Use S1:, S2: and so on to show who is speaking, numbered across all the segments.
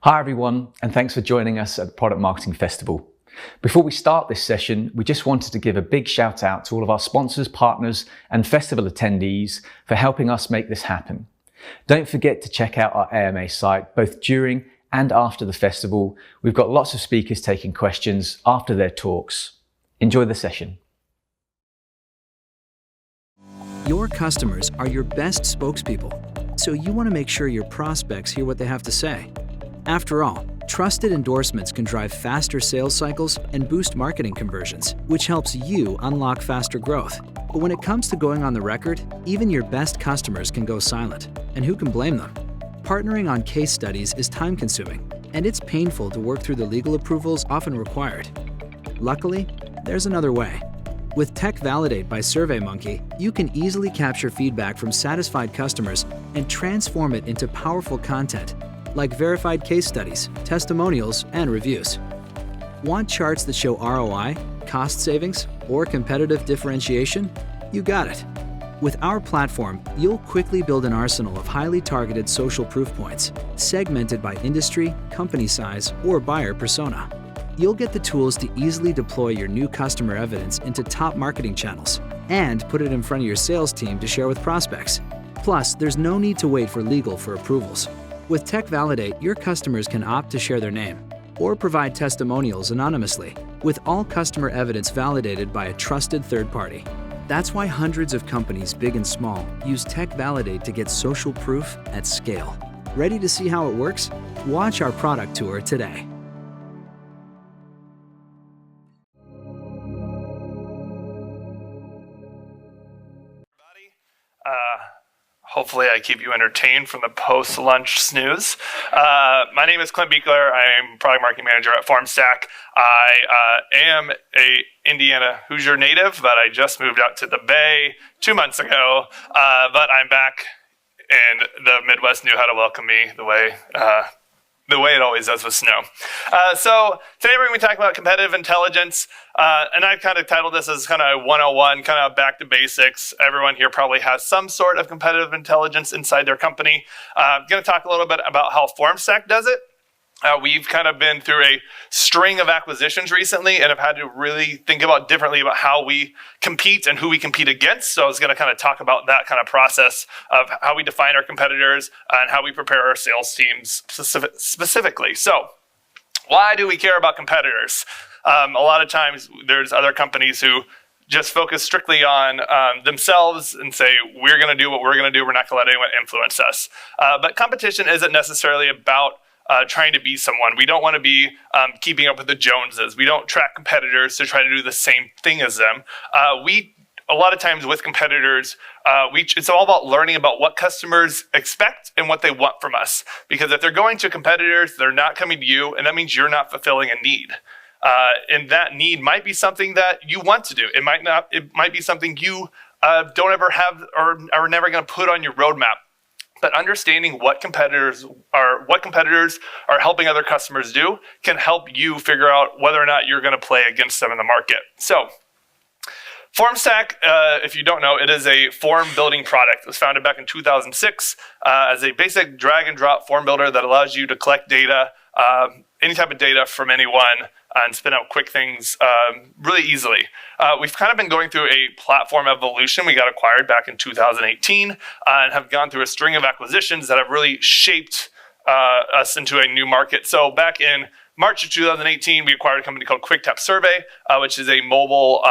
S1: Hi everyone, and thanks for joining us at the Product Marketing Festival. Before we start this session, we just wanted to give a big shout out to all of our sponsors, partners, and festival attendees for helping us make this happen. Don't forget to check out our AMA site, both during and after the festival. We've got lots of speakers taking questions after their talks. Enjoy the session.
S2: Your customers are your best spokespeople, so you want to make sure your prospects hear what they have to say. After all, trusted endorsements can drive faster sales cycles and boost marketing conversions, which helps you unlock faster growth. But when it comes to going on the record, even your best customers can go silent, and who can blame them? Partnering on case studies is time-consuming, and it's painful to work through the legal approvals often required. Luckily, there's another way. With Tech Validate by SurveyMonkey, you can easily capture feedback from satisfied customers and transform it into powerful content, like verified case studies, testimonials, and reviews. Want charts that show ROI, cost savings, or competitive differentiation? You got it. With our platform, you'll quickly build an arsenal of highly targeted social proof points, segmented by industry, company size, or buyer persona. You'll get the tools to easily deploy your new customer evidence into top marketing channels and put it in front of your sales team to share with prospects. Plus, there's no need to wait for legal for approvals. With Tech Validate, your customers can opt to share their name or provide testimonials anonymously, with all customer evidence validated by a trusted third party. That's why hundreds of companies, big and small, use Tech Validate to get social proof at scale. Ready to see how it works? Watch our product tour today.
S3: Hopefully I keep you entertained from the post-lunch snooze. My name is Clint Beekler. I'm Product Marketing Manager at FormStack. I am a Indiana Hoosier native, but I just moved out to the Bay 2 months ago. But I'm back, and the Midwest knew how to welcome me the way it always does with snow. So today we're going to be talking about competitive intelligence, and I've kind of titled this as kind of 101, kind of back to basics. Everyone here probably has some sort of competitive intelligence inside their company. I'm going to talk a little bit about how FormStack does it. We've kind of been through a string of acquisitions recently and have had to really think about differently about how we compete and who we compete against. So I was going to kind of talk about that kind of process of how we define our competitors and how we prepare our sales teams specifically. So why do we care about competitors? A lot of times there's other companies who just focus strictly on themselves and say, we're going to do what we're going to do. We're not going to let anyone influence us. But competition isn't necessarily about trying to be someone. We don't want to be keeping up with the Joneses. We don't track competitors to try to do the same thing as them. A lot of times with competitors, it's all about learning about what customers expect and what they want from us. Because if they're going to competitors, they're not coming to you, and that means you're not fulfilling a need. And that need might be something that you want to do. It might be something you don't ever have or are never going to put on your roadmap. But understanding what competitors are helping other customers do can help you figure out whether or not you're going to play against them in the market. So FormStack, if you don't know, it is a form building product. It was founded back in 2006 as a basic drag and drop form builder that allows you to collect data, any type of data from anyone, and spin out quick things really easily. We've kind of been going through a platform evolution. We got acquired back in 2018 and have gone through a string of acquisitions that have really shaped us into a new market. So back in March of 2018, we acquired a company called QuickTap Survey, which is a mobile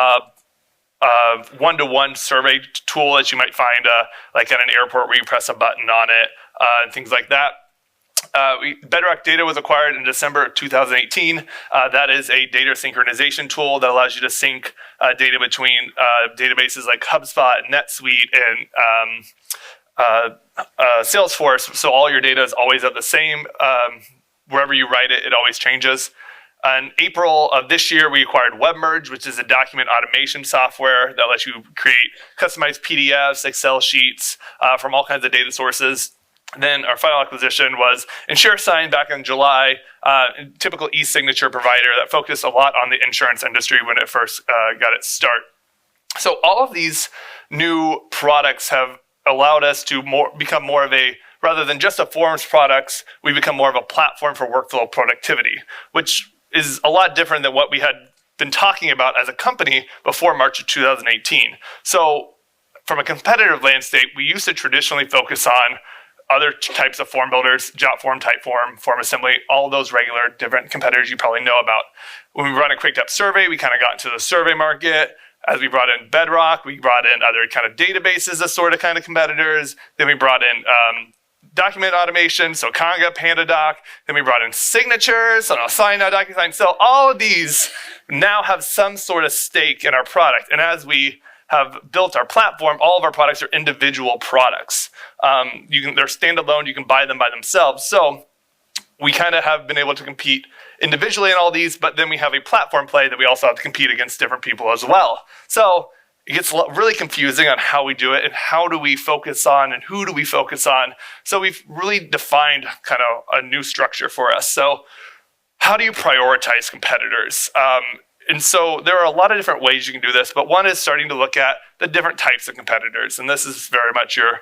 S3: one-to-one survey tool that you might find like at an airport where you press a button on it and things like that. Bedrock Data was acquired in December of 2018. That is a data synchronization tool that allows you to sync data between databases like HubSpot, NetSuite, and Salesforce. So all your data is always at the same. Wherever you write it, it always changes. In April of this year, we acquired WebMerge, which is a document automation software that lets you create customized PDFs, Excel sheets from all kinds of data sources. Then our final acquisition was InsureSign back in July, typical e-signature provider that focused a lot on the insurance industry when it first got its start. So all of these new products have allowed us to become more of a rather than just a forms products, we become more of a platform for workflow productivity, which is a lot different than what we had been talking about as a company before March of 2018. So from a competitive landscape, we used to traditionally focus on other types of form builders, JotForm, Typeform, Form Assembly, all those regular different competitors you probably know about. When we run a quick up survey, we kind of got into the survey market. As we brought in Bedrock, we brought in other kind of databases as sort of kind of competitors. Then we brought in document automation, so Conga, PandaDoc. Then we brought in signatures, so Sign Now, DocuSign. So all of these now have some sort of stake in our product. And as we have built our platform, all of our products are individual products. They're standalone, you can buy them by themselves. So we kind of have been able to compete individually in all these, but then we have a platform play that we also have to compete against different people as well. So it gets really confusing on how we do it and how do we focus on and who do we focus on. So we've really defined kind of a new structure for us. So how do you prioritize competitors? And so there are a lot of different ways you can do this, but one is starting to look at the different types of competitors. And this is very much your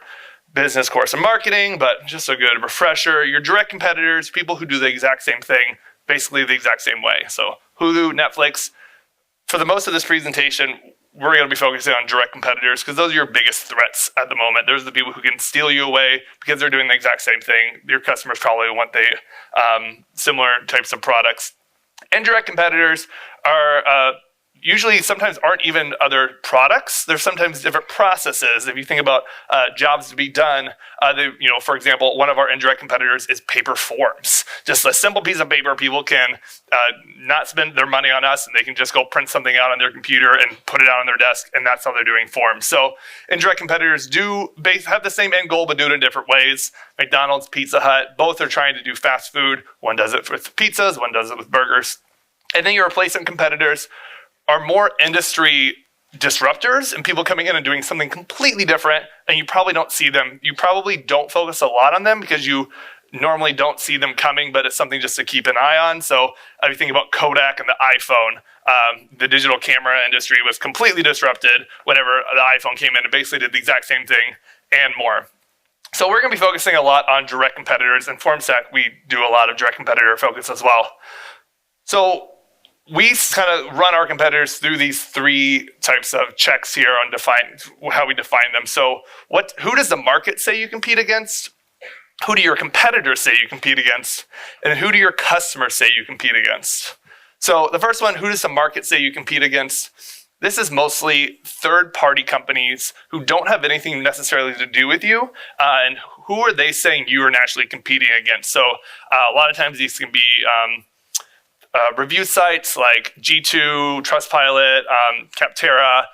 S3: business course in marketing, but just a good refresher. Your direct competitors, people who do the exact same thing, basically the exact same way. So Hulu, Netflix. For the most of this presentation, we're going to be focusing on direct competitors because those are your biggest threats at the moment. Those are the people who can steal you away because they're doing the exact same thing. Your customers probably want similar types of products. And direct competitors are usually sometimes aren't even other products. There's sometimes different processes. If you think about jobs to be done, for example, one of our indirect competitors is paper forms. Just a simple piece of paper. People can not spend their money on us, and they can just go print something out on their computer and put it out on their desk, and that's how they're doing forms. So indirect competitors have the same end goal, but do it in different ways. McDonald's, Pizza Hut, both are trying to do fast food. One does it with pizzas, one does it with burgers. And then your replacement competitors are more industry disruptors and people coming in and doing something completely different, and you probably don't see them. You probably don't focus a lot on them because you normally don't see them coming, but it's something just to keep an eye on. So if you think about Kodak and the iPhone, the digital camera industry was completely disrupted whenever the iPhone came in and basically did the exact same thing and more. So we're going to be focusing a lot on direct competitors, and FormStack, we do a lot of direct competitor focus as well. So we kind of run our competitors through these three types of checks here on how we define them. So who does the market say you compete against? Who do your competitors say you compete against? And who do your customers say you compete against? So the first one, who does the market say you compete against? This is mostly third-party companies who don't have anything necessarily to do with you. And who are they saying you are naturally competing against? So a lot of times these can be review sites like G2, Trustpilot, Capterra.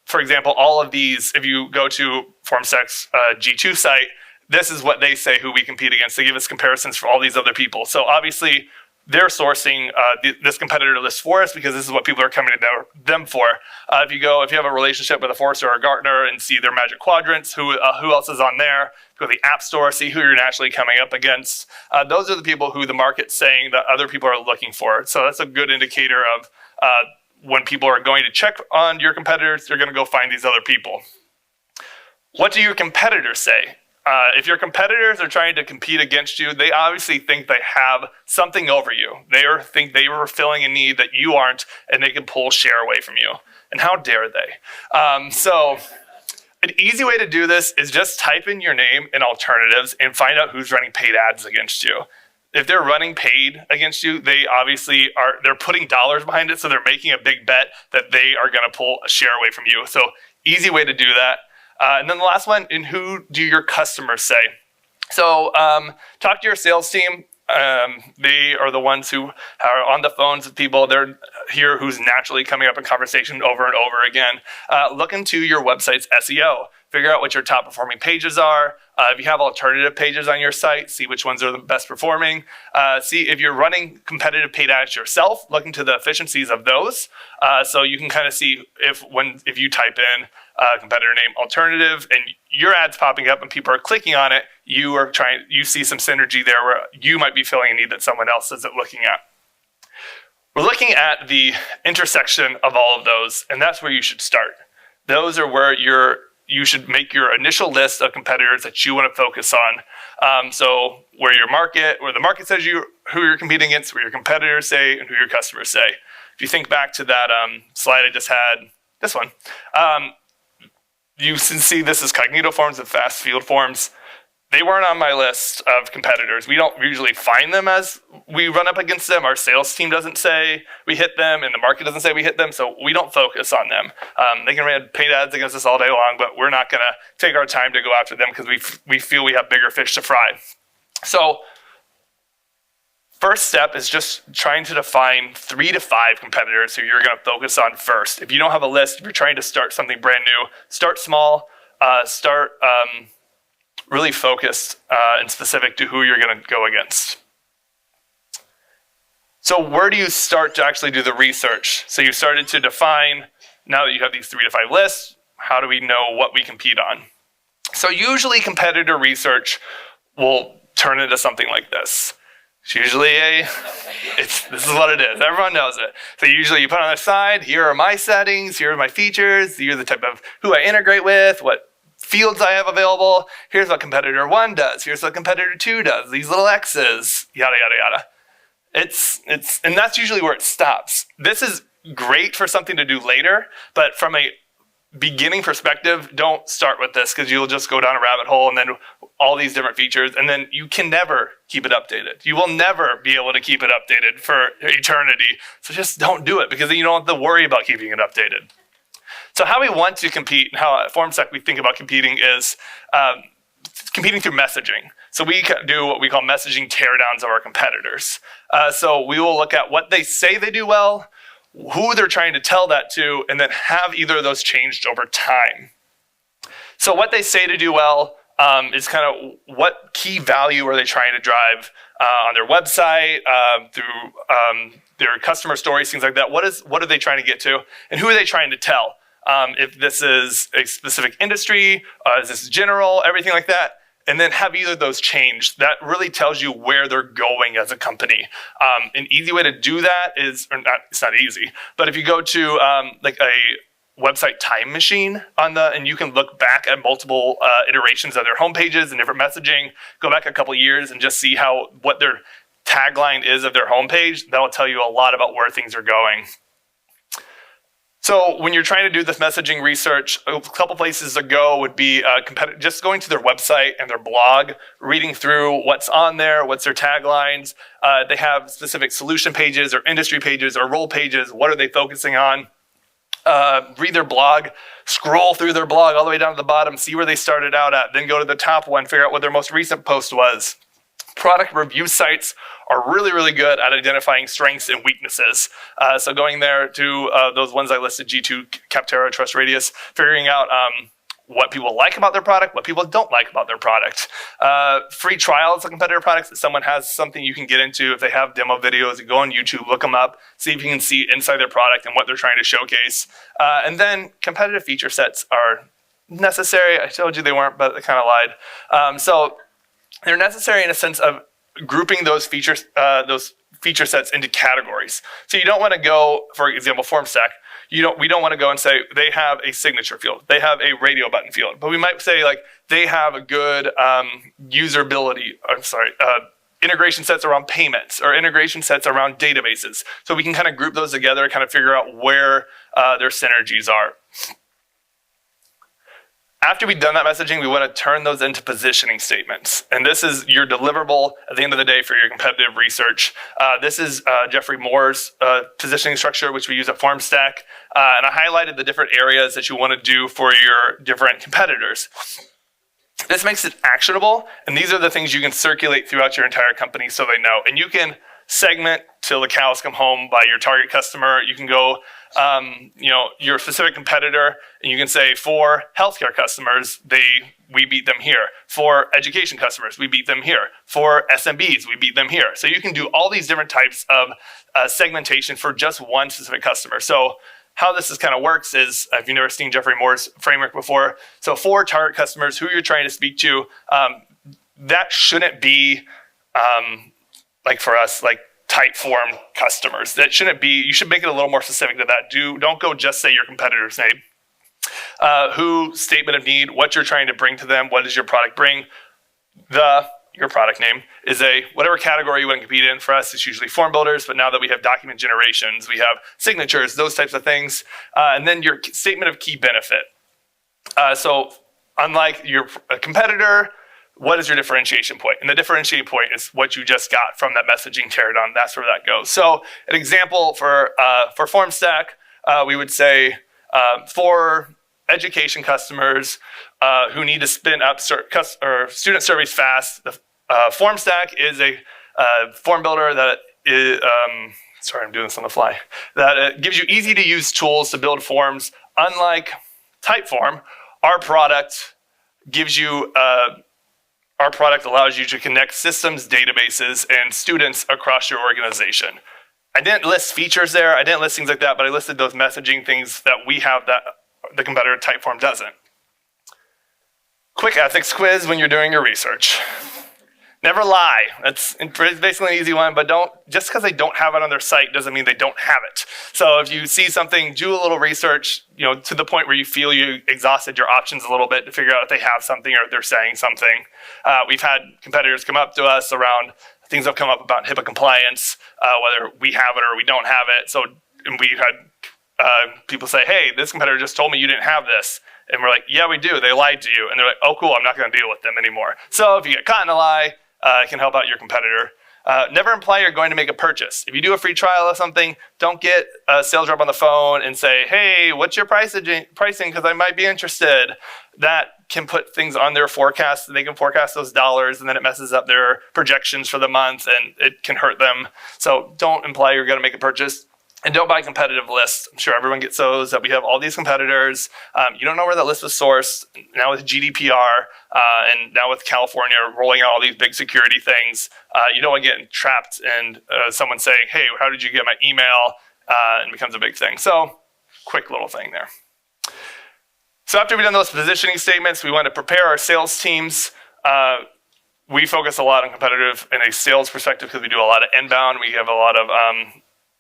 S3: For example, all of these, if you go to FormStack's G2 site, this is what they say who we compete against. They give us comparisons for all these other people. So obviously, they're sourcing this competitor list for us because this is what people are coming to them for. If you have a relationship with a Forrester or a Gartner and see their Magic Quadrants, who else is on there? Go to the App Store, see who you're naturally coming up against. Those are the people who the market's saying that other people are looking for. So that's a good indicator of when people are going to check on your competitors, they're going to go find these other people. What do your competitors say? If your competitors are trying to compete against you, they obviously think they have something over you. They think they were filling a need that you aren't, and they can pull share away from you. And how dare they? So an easy way to do this is just type in your name in alternatives and find out who's running paid ads against you. If they're running paid against you, they obviously they're putting dollars behind it, so they're making a big bet that they are going to pull a share away from you. So easy way to do that. And then the last one, and who do your customers say? So talk to your sales team. They are the ones who are on the phones with people. They're here who's naturally coming up in conversation over and over again. Look into your website's SEO. Figure out what your top performing pages are. If you have alternative pages on your site, see which ones are the best performing. See if you're running competitive paid ads yourself, look into the efficiencies of those. So you can kind of see if you type in competitor name alternative and your ad's popping up and people are clicking on it, you see some synergy there where you might be filling a need that someone else isn't looking at. We're looking at the intersection of all of those, and that's where you should start. Those are where your you should make your initial list of competitors that you want to focus on. So where the market says who you're competing against, where your competitors say, and who your customers say. If you think back to that slide I just had, this one, you can see this is cognito forms and fast field forms. They weren't on my list of competitors. We don't usually find them as we run up against them. Our sales team doesn't say we hit them, and the market doesn't say we hit them, so we don't focus on them. They can run paid ads against us all day long, but we're not going to take our time to go after them because we feel we have bigger fish to fry. So first step is just trying to define 3 to 5 competitors who you're going to focus on first. If you don't have a list, if you're trying to start something brand new, start small, start really focused and specific to who you're going to go against. So where do you start to actually do the research? So you started to define, now that you have these 3 to 5 lists, how do we know what we compete on? So usually competitor research will turn into something like this. It's usually this is what it is. Everyone knows it. So usually you put on the side, here are my settings, here are my features, here are the type of who I integrate with, what fields I have available. Here's what competitor 1 does. Here's what competitor 2 does. These little X's, yada, yada, yada. And that's usually where it stops. This is great for something to do later, but from a beginning perspective, don't start with this because you'll just go down a rabbit hole and then all these different features, and then you can never keep it updated. You will never be able to keep it updated for eternity. So just don't do it because then you don't have to worry about keeping it updated. So how we want to compete and how at FormStack we think about competing is competing through messaging. So we do what we call messaging teardowns of our competitors. So we will look at what they say they do well, who they're trying to tell that to, and then have either of those changed over time. So what they say to do well is kind of what key value are they trying to drive on their website, through their customer stories, things like that. What are they trying to get to, and who are they trying to tell? If this is a specific industry, is this general, everything like that, and then have either of those changed. That really tells you where they're going as a company. An easy way to do that is, it's not easy, but if you go to like a website time machine and you can look back at multiple iterations of their homepages and different messaging, go back a couple years and just see what their tagline is of their homepage. That'll tell you a lot about where things are going. So when you're trying to do this messaging research, a couple places to go would be just going to their website and their blog, reading through what's on there, what's their taglines. They have specific solution pages or industry pages or role pages. What are they focusing on? Read their blog, scroll through their blog all the way down to the bottom, see where they started out at, then go to the top one, figure out what their most recent post was. Product review sites are really, really good at identifying strengths and weaknesses. So going there to those ones I listed, G2, Capterra, Trust Radius, figuring out what people like about their product, what people don't like about their product. Free trials of competitor products. If someone has something you can get into, if they have demo videos, you go on YouTube, look them up, see if you can see inside their product and what they're trying to showcase. And then competitive feature sets are necessary. I told you they weren't, but I kind of lied. So they're necessary in a sense of grouping those feature sets into categories. So you don't want to go, for example, FormStack. We don't want to go and say they have a signature field, they have a radio button field, but we might say like they have a good integration sets around payments or integration sets around databases. So we can kind of group those together, kind of figure out where their synergies are. After we've done that messaging, we want to turn those into positioning statements. And this is your deliverable at the end of the day for your competitive research. This is Jeffrey Moore's positioning structure, which we use at FormStack. And I highlighted the different areas that you want to do for your different competitors. This makes it actionable. And these are the things you can circulate throughout your entire company so they know. And you can segment till the cows come home by your target customer. You can go your specific competitor, and you can say for healthcare customers, we beat them here. For education customers, we beat them here. For SMBs, we beat them here. So you can do all these different types of segmentation for just one specific customer. So how this kind of works is, if you've never seen Jeffrey Moore's framework before, so for target customers, who you're trying to speak to, that shouldn't be like for us, like type form customers. That shouldn't be, you should make it a little more specific to that. Don't go just say your competitor's name. who, statement of need, what you're trying to bring to them, what does your product bring. Your product name is whatever category you want to compete in. For us, it's usually form builders, but now that we have document generations, we have signatures, those types of things. And then your statement of key benefit. So unlike your competitor, what is your differentiation point? And the differentiation point is what you just got from that messaging teardown. That's where that goes. So an example for FormStack, we would say for education customers who need to spin up student surveys fast, the FormStack is a form builder that is, sorry, I'm doing this on the fly, that gives you easy to use tools to build forms. Unlike Typeform, our product allows you to connect systems, databases, and students across your organization. I didn't list features there, I didn't list things like that, but I listed those messaging things that we have that the competitor Typeform doesn't. Quick ethics quiz when you're doing your research. Never lie. That's basically an easy one, but just because they don't have it on their site doesn't mean they don't have it. So if you see something, do a little research, to the point where you feel you exhausted your options a little bit to figure out if they have something or if they're saying something. We've had competitors come up to us around things that have come up about HIPAA compliance, whether we have it or we don't have it. So we've had people say, hey, this competitor just told me you didn't have this. And we're like, yeah, we do. They lied to you. And they're like, oh, cool, I'm not going to deal with them anymore. So if you get caught in a lie, it can help out your competitor. Never imply you're going to make a purchase. If you do a free trial of something, don't get a sales rep on the phone and say, hey, what's your pricing? Because I might be interested. That can put things on their forecast. They can forecast those dollars, and then it messes up their projections for the month, and it can hurt them. So don't imply you're going to make a purchase. And don't buy competitive lists. I'm sure everyone gets those, that we have all these competitors. You don't know where that list was sourced. Now with GDPR and now with California rolling out all these big security things, you don't want to get trapped and someone saying, hey, how did you get my email? And it becomes a big thing. So quick little thing there. So after we've done those positioning statements, we want to prepare our sales teams. We focus a lot on competitive in a sales perspective because we do a lot of inbound. We have a lot of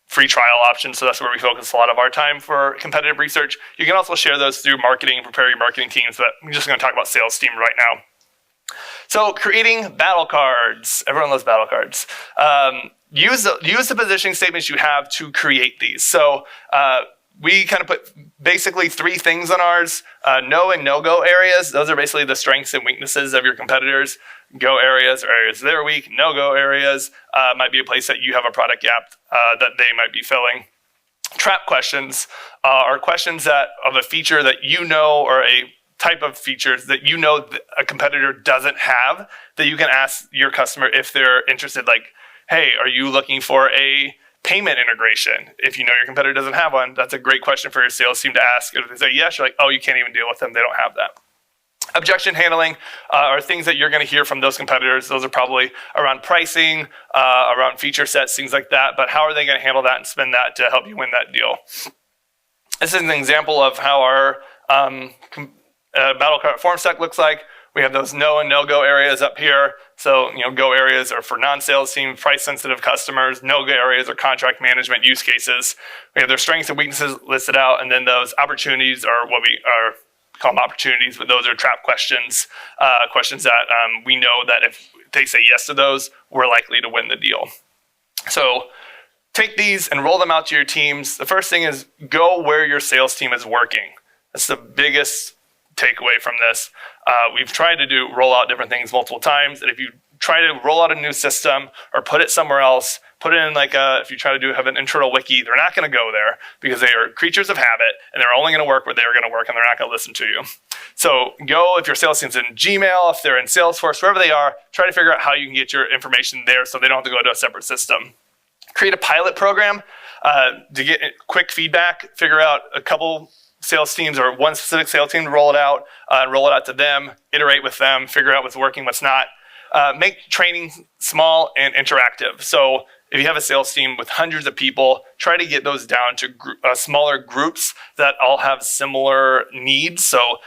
S3: free trial options, so that's where we focus a lot of our time for competitive research. You can also share those through marketing and prepare your marketing teams, but I'm just going to talk about sales team right now. So creating battle cards. Everyone loves battle cards. Use the positioning statements you have to create these. So we kind of put basically 3 things on ours. No and no-go areas. Those are basically the strengths and weaknesses of your competitors. Go areas are areas they're weak. No-go areas might be a place that you have a product gap that they might be filling. Trap questions are questions that of a feature that you know, or a type of features that you know that a competitor doesn't have, that you can ask your customer if they're interested. Like, hey, are you looking for a payment integration? If you know your competitor doesn't have one, that's a great question for your sales team to ask. If they say yes, you're like, oh, you can't even deal with them. They don't have that. Objection handling are things that you're going to hear from those competitors. Those are probably around pricing, around feature sets, things like that. But how are they going to handle that and spend that to help you win that deal? This is an example of how our battle card FormStack looks like. We have those no and no-go areas up here. So, go areas are for non-sales team, price-sensitive customers. No-go areas are contract management use cases. We have their strengths and weaknesses listed out, and then those opportunities are what we are call them opportunities, but those are trap questions, questions that we know that if they say yes to those, we're likely to win the deal. So take these and roll them out to your teams. The first thing is go where your sales team is working. That's the biggest takeaway from this. We've tried to roll out different things multiple times, and if you try to roll out a new system or put it somewhere else, put it in if you try to have an internal wiki, they're not going to go there because they are creatures of habit and they're only going to work where they're going to work and they're not going to listen to you. So go, if your sales team's in Gmail, if they're in Salesforce, wherever they are, try to figure out how you can get your information there so they don't have to go to a separate system. Create a pilot program to get quick feedback, figure out a couple sales teams or one specific sales team to roll it out to them, iterate with them, figure out what's working, what's not. Make training small and interactive. So if you have a sales team with hundreds of people, try to get those down to smaller groups that all have similar needs. So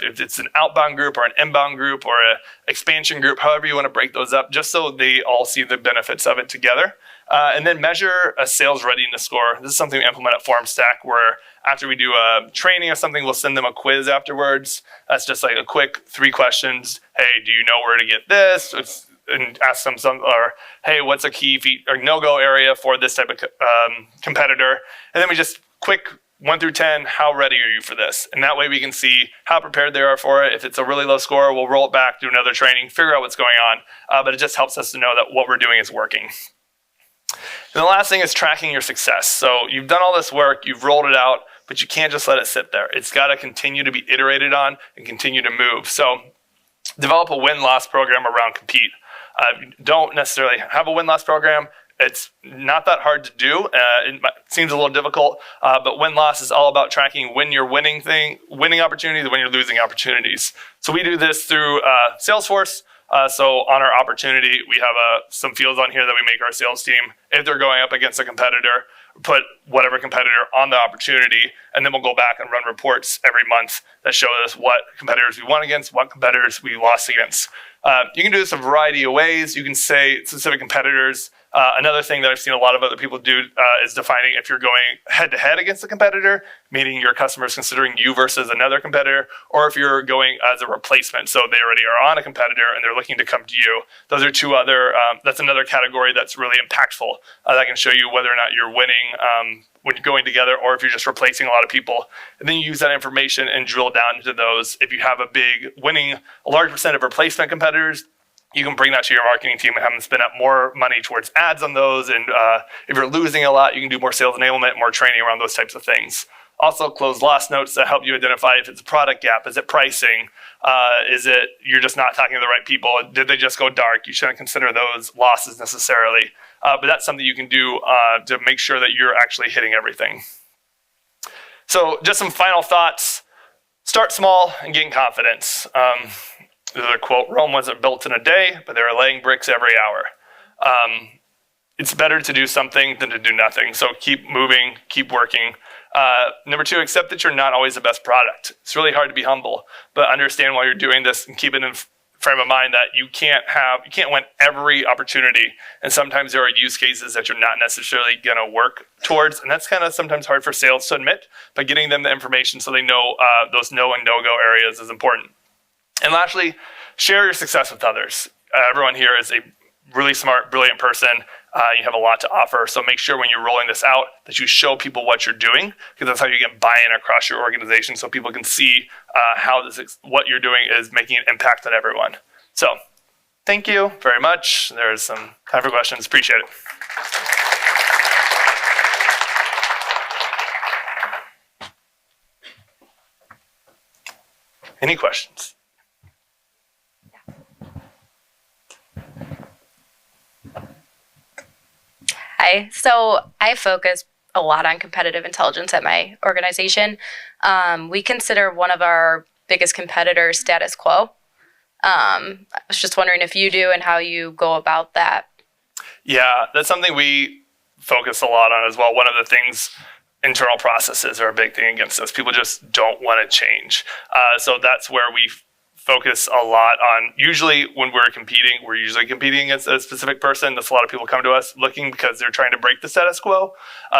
S3: if it's an outbound group or an inbound group or an expansion group, however you want to break those up, just so they all see the benefits of it together. And then measure a sales readiness score. This is something we implement at FormStack, where after we do a training or something, we'll send them a quiz afterwards. That's just like a quick 3 questions. Hey, do you know where to get this? And ask them or hey, what's a key or no-go area for this type of competitor? And then we just quick 1 through 10, how ready are you for this? And that way we can see how prepared they are for it. If it's a really low score, we'll roll it back, do another training, figure out what's going on. But it just helps us to know that what we're doing is working. And the last thing is tracking your success. So you've done all this work, you've rolled it out, but you can't just let it sit there. It's got to continue to be iterated on and continue to move. So develop a win-loss program around compete. Don't necessarily have a win-loss program. It's not that hard to do. It seems a little difficult, but win-loss is all about tracking when you're winning opportunities, when you're losing opportunities. So we do this through Salesforce. So on our opportunity, we have some fields on here that we make our sales team. If they're going up against a competitor, put whatever competitor on the opportunity, and then we'll go back and run reports every month that show us what competitors we won against, what competitors we lost against. You can do this a variety of ways. You can say specific competitors. Another thing that I've seen a lot of other people do is defining if you're going head-to-head against a competitor, meaning your customer is considering you versus another competitor, or if you're going as a replacement. So they already are on a competitor and they're looking to come to you. Those are two other, that's another category that's really impactful. That can show you whether or not you're winning when you're going together, or if you're just replacing a lot of people. And then you use that information and drill down into those. If you have a large percent of replacement competitors, you can bring that to your marketing team and have them spend up more money towards ads on those. And if you're losing a lot, you can do more sales enablement, more training around those types of things. Also, close loss notes that help you identify if it's a product gap, is it pricing, is it you're just not talking to the right people, did they just go dark? You shouldn't consider those losses necessarily. But that's something you can do to make sure that you're actually hitting everything. So just some final thoughts. Start small and gain confidence. There's a quote, Rome wasn't built in a day, but they were laying bricks every hour. It's better to do something than to do nothing. So keep moving, keep working. Number 2, accept that you're not always the best product. It's really hard to be humble, but understand while you're doing this and keep it in frame of mind that you can't win every opportunity. And sometimes there are use cases that you're not necessarily going to work towards. And that's kind of sometimes hard for sales to admit, but getting them the information so they know those no and no-go areas is important. And lastly, share your success with others. Everyone here is a really smart, brilliant person. You have a lot to offer. So make sure when you're rolling this out that you show people what you're doing, because that's how you get buy-in across your organization so people can see how what you're doing is making an impact on everyone. So thank you very much. There's some time for questions. Appreciate it. Any questions?
S4: Hi. So I focus a lot on competitive intelligence at my organization. We consider one of our biggest competitors status quo. I was just wondering if you do and how you go about that.
S3: Yeah, that's something we focus a lot on as well. One of the things, internal processes are a big thing against us. People just don't want to change. So that's where we focus a lot on. Usually when we're usually competing against a specific person. That's a lot of people come to us looking because they're trying to break the status quo.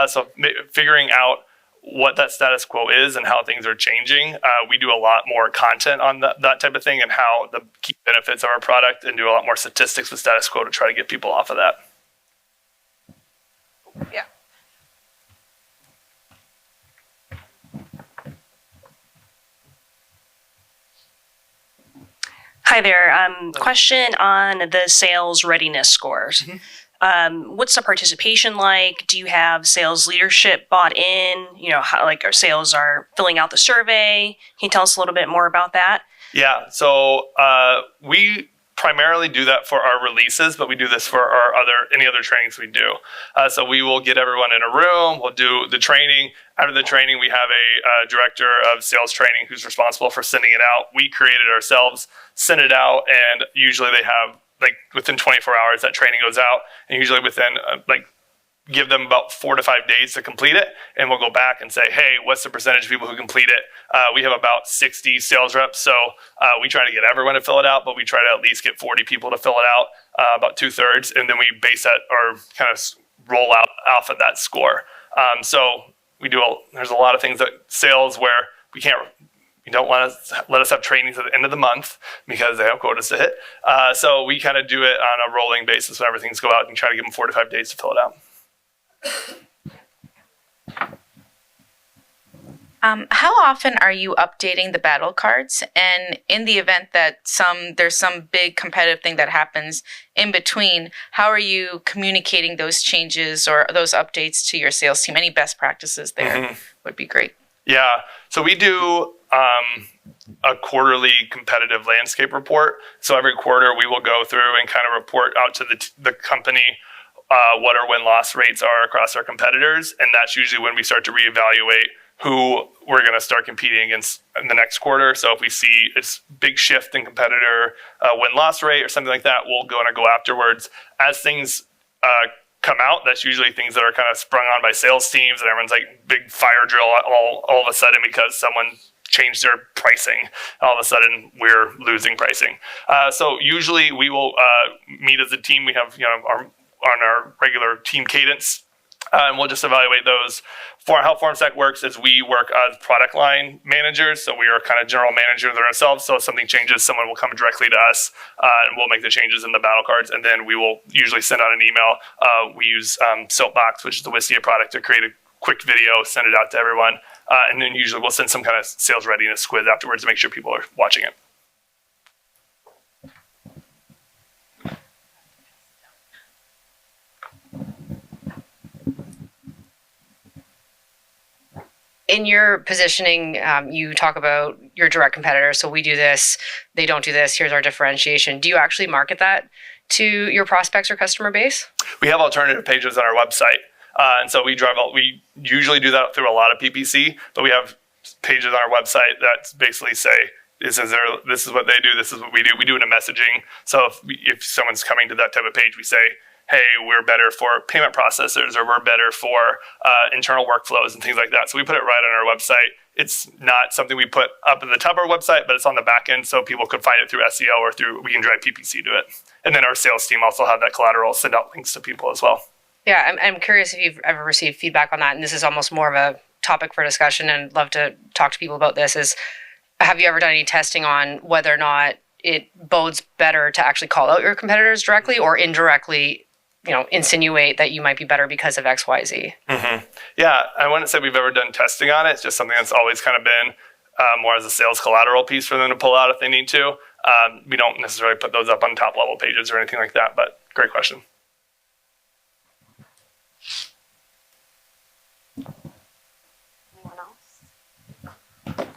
S3: So figuring out what that status quo is and how things are changing. We do a lot more content on that type of thing and how the key benefits of our product, and do a lot more statistics with status quo to try to get people off of that.
S4: Yeah.
S5: Hi there. Question on the sales readiness scores. Mm-hmm. What's the participation like? Do you have sales leadership bought in? You know, how our sales are filling out the survey? Can you tell us a little bit more about that?
S3: Yeah. So we primarily do that for our releases, but we do this for any other trainings we do. So we will get everyone in a room. We'll do the training. After the training, we have a director of sales training who's responsible for sending it out. We create it ourselves, send it out, and usually they have like within 24 hours that training goes out, and usually within give them about 4 to 5 days to complete it, and we'll go back and say, hey, what's the percentage of people who complete it? We have about 60 sales reps, so we try to get everyone to fill it out, but we try to at least get 40 people to fill it out, about 2/3, and then we base that or kind of roll out off of that score. So there's a lot of things that sales where you don't want to let us have trainings at the end of the month because they have quotas to hit. So we kind of do it on a rolling basis when everything's go out and try to give them 4 to 5 days to fill it out.
S6: How often are you updating the battle cards? And in the event that there's some big competitive thing that happens in between, how are you communicating those changes or those updates to your sales team? Any best practices there would be great.
S3: Yeah. So we do a quarterly competitive landscape report. So every quarter we will go through and kind of report out to the company what our win-loss rates are across our competitors. And that's usually when we start to reevaluate who we're going to start competing against in the next quarter. So if we see it's big shift in competitor win-loss rate or something like that, we'll go afterwards. As things come out, that's usually things that are kind of sprung on by sales teams, and everyone's like big fire drill all of a sudden because someone changed their pricing. All of a sudden, we're losing pricing. So usually we will meet as a team. We have on our regular team cadence. And we'll just evaluate those. For how FormStack works is we work as product line managers. So we are kind of general managers ourselves. So if something changes, someone will come directly to us and we'll make the changes in the battle cards. And then we will usually send out an email. We use Soapbox, which is the Wistia product, to create a quick video, send it out to everyone. And then usually we'll send some kind of sales readiness quiz afterwards to make sure people are watching it.
S6: In your positioning, you talk about your direct competitors. So we do this, they don't do this. Here's our differentiation. Do you actually market that to your prospects or customer base?
S3: We have alternative pages on our website. And so we usually do that through a lot of PPC, but we have pages on our website that basically say, this is what they do, this is what we do. We do it in messaging. So if someone's coming to that type of page, we say, hey, we're better for payment processors, or we're better for internal workflows and things like that. So we put it right on our website. It's not something we put up at the top of our website, but it's on the back end so people could find it through SEO or we can drive PPC to it. And then our sales team also have that collateral, send out links to people as well.
S6: Yeah, I'm curious if you've ever received feedback on that, and this is almost more of a topic for discussion, and I'd love to talk to people about this, is have you ever done any testing on whether or not it bodes better to actually call out your competitors directly or indirectly insinuate that you might be better because of X, Y, Z?
S3: Mm-hmm. Yeah, I wouldn't say we've ever done testing on it. It's just something that's always kind of been more as a sales collateral piece for them to pull out if they need to. We don't necessarily put those up on top level pages or anything like that, but great question.
S6: Anyone else?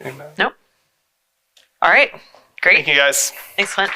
S3: Amen.
S6: Nope. All right. Great.
S3: Thank you, guys.
S6: Excellent.